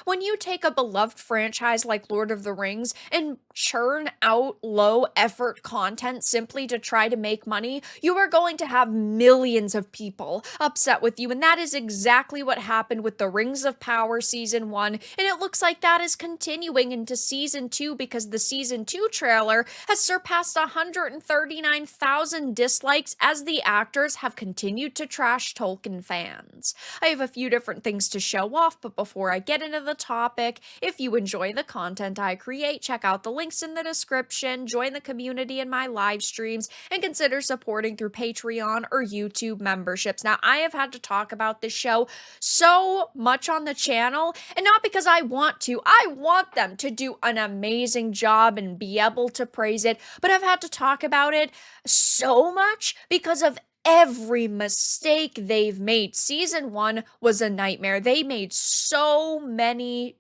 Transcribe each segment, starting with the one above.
When you take a beloved franchise like Lord of the Rings and churn out low effort content simply to try to make money, you are going to have millions of people upset with you. And that is exactly what happened with the Rings of Power season 1. And it looks like that is continuing into season 2 because the season 2 trailer has surpassed 139,000 dislikes as the actors have continued to trash Tolkien fans. I have a few different things to show off, but before I get into the topic, if you enjoy the content I create, check out the links in the description, join the community in my live streams, and consider supporting through Patreon or YouTube memberships. Now, I have had to talk about this show so much on the channel, and not because I want to. I want them to do an amazing job and be able to praise it, but I've had to talk about it so much because of every mistake they've made. Season 1 was a nightmare. They made so many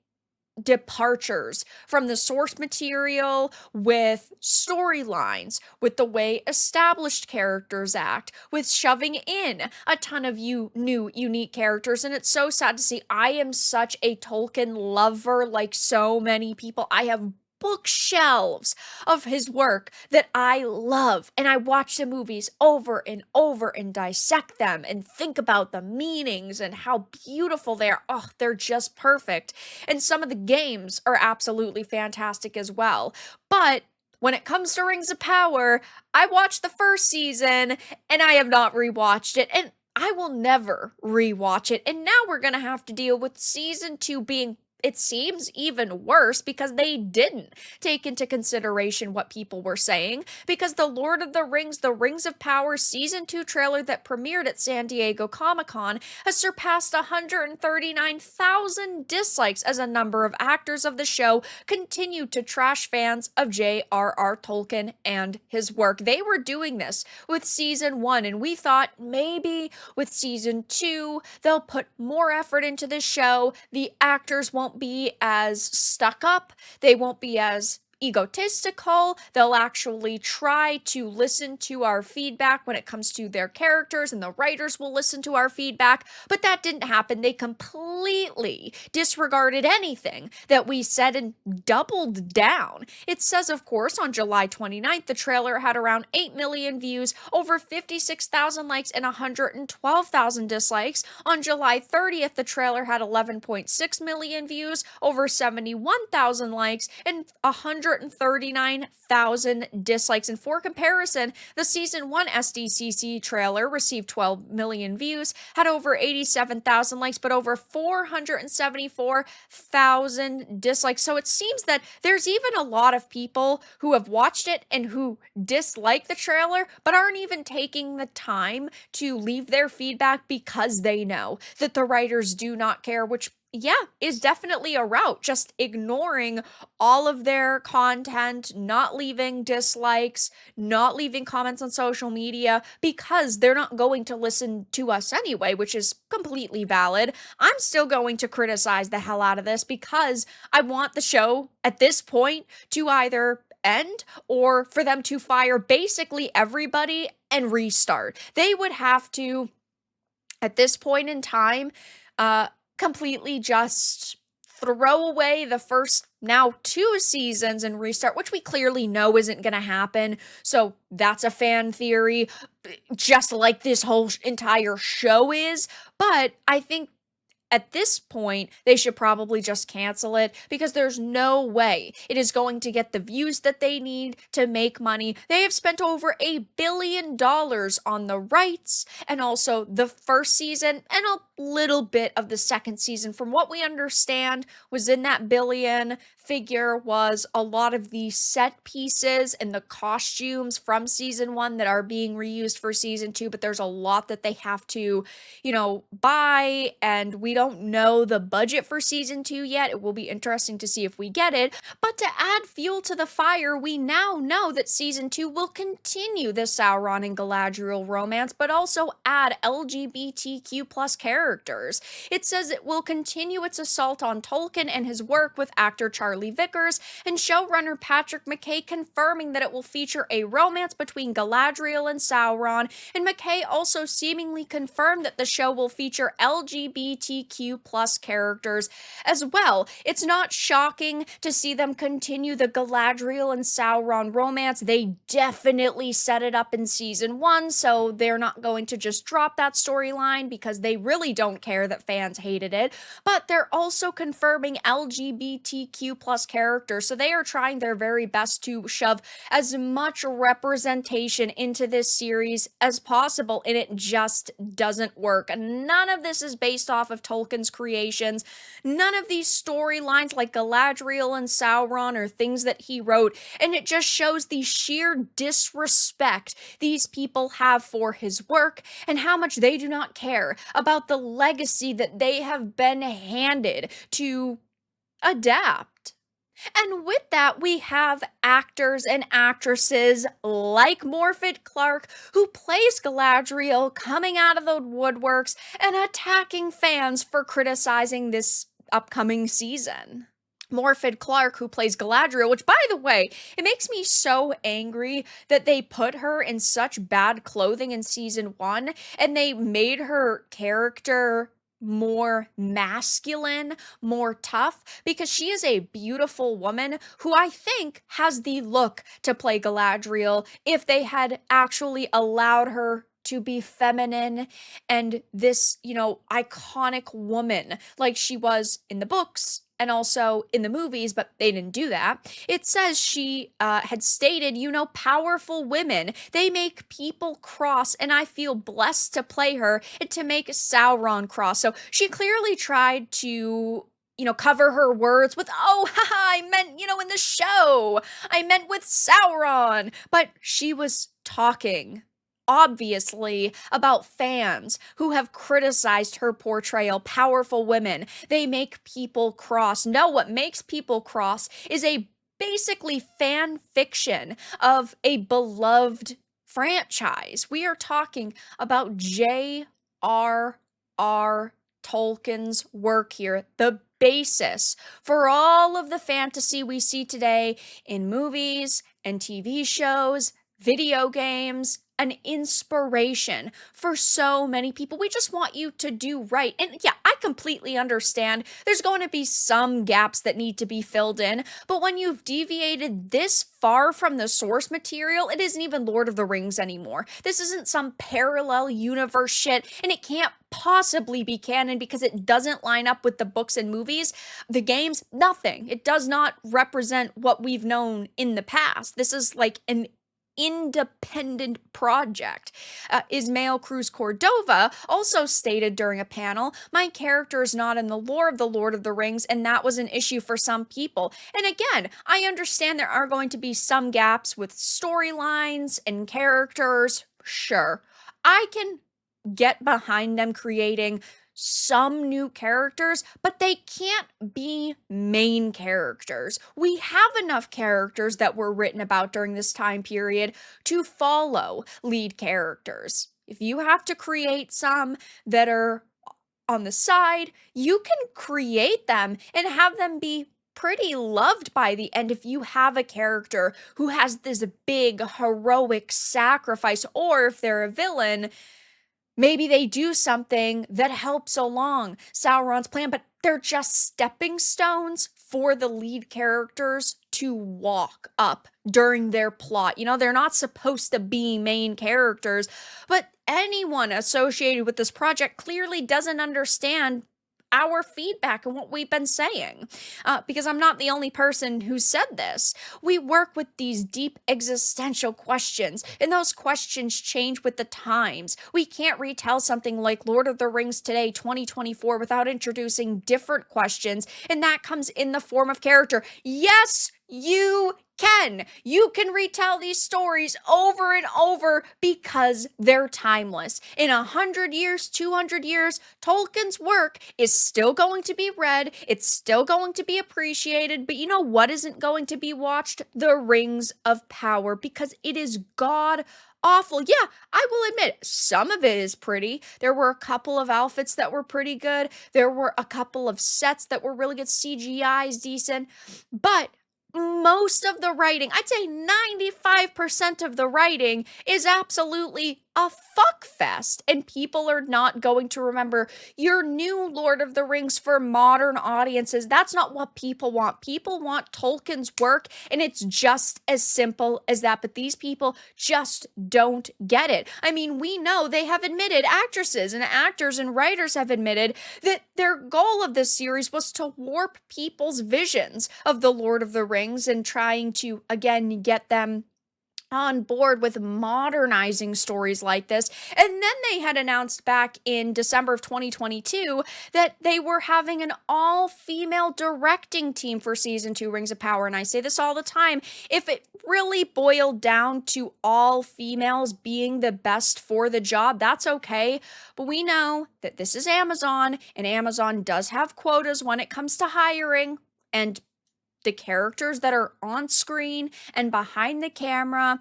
departures from the source material with storylines, with the way established characters act, with shoving in a ton of new unique characters. And it's so sad to see. I am such a Tolkien lover, like so many people. I have bookshelves of his work that I love, and I watch the movies over and over and dissect them and think about the meanings and how beautiful they are. Oh, they're just perfect. And some of the games are absolutely fantastic as well. But when it comes to Rings of Power, I watched the first season and I have not rewatched it, and I will never rewatch it. And now we're gonna have to deal with season 2 being, it seems, even worse because they didn't take into consideration what people were saying, because the Lord of the Rings of Power season 2 trailer that premiered at San Diego Comic-Con has surpassed 139,000 dislikes as a number of actors of the show continue to trash fans of J.R.R. Tolkien and his work. They were doing this with season 1, and we thought maybe with season 2 they'll put more effort into the show. The actors won't be as stuck up, they won't be as egotistical, they'll actually try to listen to our feedback when it comes to their characters, and the writers will listen to our feedback. But that didn't happen. They completely disregarded anything that we said and doubled down. It says, of course, on July 29th, the trailer had around 8 million views, over 56,000 likes, and 112,000 dislikes. On July 30th, the trailer had 11.6 million views, over 71,000 likes, and 139,000 dislikes. And for comparison, the season 1 SDCC trailer received 12 million views, had over 87,000 likes, but over 474,000 dislikes. So it seems that there's even a lot of people who have watched it and who dislike the trailer, but aren't even taking the time to leave their feedback because they know that the writers do not care, which, yeah, is definitely a route. Just ignoring all of their content, not leaving dislikes, not leaving comments on social media because they're not going to listen to us anyway, which is completely valid. I'm still going to criticize the hell out of this because I want the show at this point to either end or for them to fire basically everybody and restart. They would have to, at this point in time, completely just throw away the first now 2 seasons and restart, which we clearly know isn't going to happen. So that's a fan theory, just like this whole entire show is. But I think at this point, they should probably just cancel it because there's no way it is going to get the views that they need to make money. They have spent over $1 billion on the rights and also the first season and a little bit of the second season. From what we understand, was in that billion figure was a lot of the set pieces and the costumes from season 1 that are being reused for season 2, but there's a lot that they have to, buy, and we don't know the budget for season 2 yet. It will be interesting to see if we get it. But to add fuel to the fire, we now know that season 2 will continue the Sauron and Galadriel romance, but also add LGBTQ plus characters. It says it will continue its assault on Tolkien and his work, with actor Charlie Vickers and showrunner Patrick McKay confirming that it will feature a romance between Galadriel and Sauron, and McKay also seemingly confirmed that the show will feature LGBTQ LGBTQ plus characters as well. It's not shocking to see them continue the Galadriel and Sauron romance. They definitely set it up in season 1, so they're not going to just drop that storyline because they really don't care that fans hated it. But they're also confirming LGBTQ plus characters, so they are trying their very best to shove as much representation into this series as possible, and it just doesn't work. None of this is based off of Tolkien's creations. None of these storylines like Galadriel and Sauron are things that he wrote, and it just shows the sheer disrespect these people have for his work and how much they do not care about the legacy that they have been handed to adapt. And with that, we have actors and actresses like Morfydd Clark, who plays Galadriel, coming out of the woodworks and attacking fans for criticizing this upcoming season. Morfydd Clark, who plays Galadriel, which, by the way, it makes me so angry that they put her in such bad clothing in season 1, and they made her character more masculine, more tough, because she is a beautiful woman who I think has the look to play Galadriel if they had actually allowed her to be feminine and this, iconic woman like she was in the books and also in the movies, but they didn't do that. It says she had stated, powerful women, they make people cross, and I feel blessed to play her and to make Sauron cross. So she clearly tried to cover her words with, oh, haha, I meant, in the show, I meant with Sauron. But she was talking obviously about fans who have criticized her portrayal. Powerful women, they make people cross. No, what makes people cross is a basically fan fiction of a beloved franchise. We are talking about J.R.R. Tolkien's work here, the basis for all of the fantasy we see today in movies and TV shows, video games, an inspiration for so many people. We just want you to do right. And yeah, I completely understand there's going to be some gaps that need to be filled in, but when you've deviated this far from the source material, it isn't even Lord of the Rings anymore. This isn't some parallel universe shit, and it can't possibly be canon because it doesn't line up with the books and movies. The games, nothing. It does not represent what we've known in the past. This is like an independent project. Ismael Cruz Cordova also stated during a panel, my character is not in the lore of the Lord of the Rings, and that was an issue for some people. And again, I understand there are going to be some gaps with storylines and characters. Sure, I can get behind them creating some new characters, but they can't be main characters. We have enough characters that were written about during this time period to follow lead characters. If you have to create some that are on the side, you can create them and have them be pretty loved by the end if you have a character who has this big heroic sacrifice, or if they're a villain, maybe they do something that helps along Sauron's plan, but they're just stepping stones for the lead characters to walk up during their plot. They're not supposed to be main characters, but anyone associated with this project clearly doesn't understand our feedback and what we've been saying, because I'm not the only person who said this. We work with these deep existential questions, and those questions change with the times. We can't retell something like Lord of the Rings today, 2024, without introducing different questions, and that comes in the form of character. Yes, you can. You can retell these stories over and over because they're timeless. In 100 years, 200 years, Tolkien's work is still going to be read. It's still going to be appreciated. But you know what isn't going to be watched? The Rings of Power, because it is god awful. Yeah, I will admit, some of it is pretty. There were a couple of outfits that were pretty good. There were a couple of sets that were really good. CGI is decent. But most of the writing, I'd say 95% of the writing, is absolutely a fuck fest, and people are not going to remember your new Lord of the Rings for modern audiences. That's not what people want. People want Tolkien's work, and it's just as simple as that. But these people just don't get it. I mean, we know they have admitted, actresses and actors and writers have admitted that their goal of this series was to warp people's visions of the Lord of the Rings and trying to, again, get them on board with modernizing stories like this. And then they had announced back in December of 2022 that they were having an all-female directing team for season 2 Rings of Power. And I say this all the time, if it really boiled down to all females being the best for the job, that's okay. But we know that this is Amazon, and Amazon does have quotas when it comes to hiring, and the characters that are on screen and behind the camera,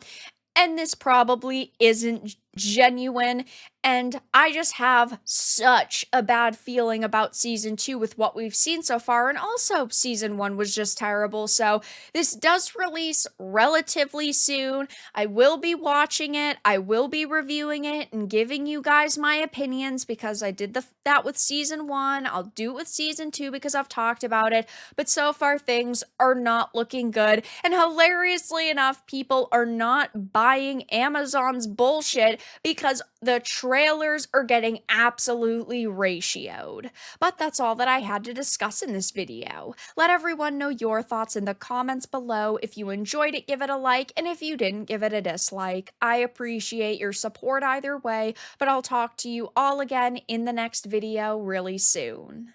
and this probably isn't genuine. And I just have such a bad feeling about season 2 with what we've seen so far. And also, season 1 was just terrible. So, this does release relatively soon. I will be watching it. I will be reviewing it and giving you guys my opinions because I did that with season 1. I'll do it with season 2 because I've talked about it. But so far, things are not looking good. And hilariously enough, people are not buying Amazon's bullshit because the trailers are getting absolutely ratioed. But that's all that I had to discuss in this video. Let everyone know your thoughts in the comments below. If you enjoyed it, give it a like, and if you didn't, give it a dislike. I appreciate your support either way, but I'll talk to you all again in the next video really soon.